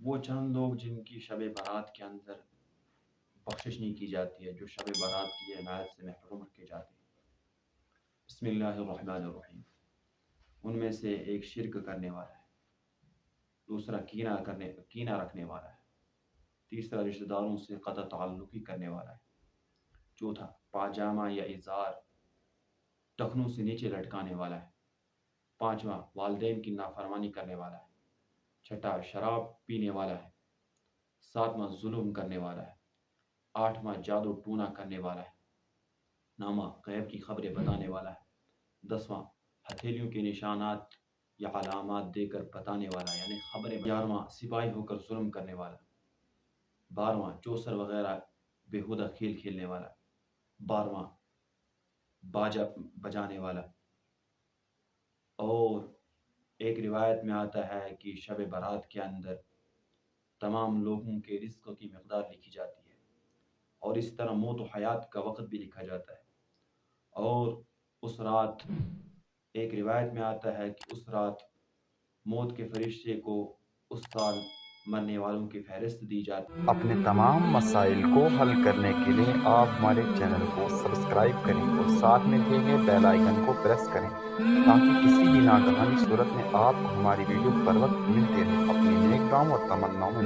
وہ چند لوگ جن کی شب برات کے اندر بخشش نہیں کی جاتی ہے، جو شب برات کی عنایت سے محروم رکھے جاتے ہیں۔ بسم اللہ الرحمن الرحیم۔ ان میں سے ایک شرک کرنے والا ہے، دوسرا کینہ رکھنے والا ہے، تیسرا رشتہ داروں سے قطع تعلقی کرنے والا ہے، چوتھا پاجامہ یا ازار ٹخنوں سے نیچے لٹکانے والا ہے، پانچواں والدین کی نافرمانی کرنے والا ہے، چھٹا شراب پینے والا ہے، ساتواں ظلم کرنے والا ہے، آٹھواں جادو ٹونا کرنے والا ہے، نامہ غیب کی خبریں بتانے والا ہے، دسواں ہتھیلیوں کے نشانات یا علامات دے کر بتانے والا یعنی خبریں، گیارہواں سپاہی ہو کر ظلم کرنے والا، بارہواں چوسر وغیرہ بےہودہ کھیل کھیلنے والا، بارہواں باجا بجانے والا۔ اور ایک روایت میں آتا ہے کہ شب برات کے اندر تمام لوگوں کے رزق کی مقدار لکھی جاتی ہے، اور اس طرح موت و حیات کا وقت بھی لکھا جاتا ہے۔ اور اس رات ایک روایت میں آتا ہے کہ اس رات موت کے فرشتے کو اس سال مرنے والوں کی فہرست دی جاتی ہے۔ اپنے تمام مسائل کو حل کرنے کے لیے آپ ہمارے چینل کو سبسکرائب کریں اور ساتھ میں دیے گئے بیل آئیکن کو پریس کریں تاکہ کسی بھی ناگہانی صورت میں آپ کو ہماری ویڈیو پر وقت ملتے رہے۔ اپنی نیک دعاؤں اور تمناؤں میں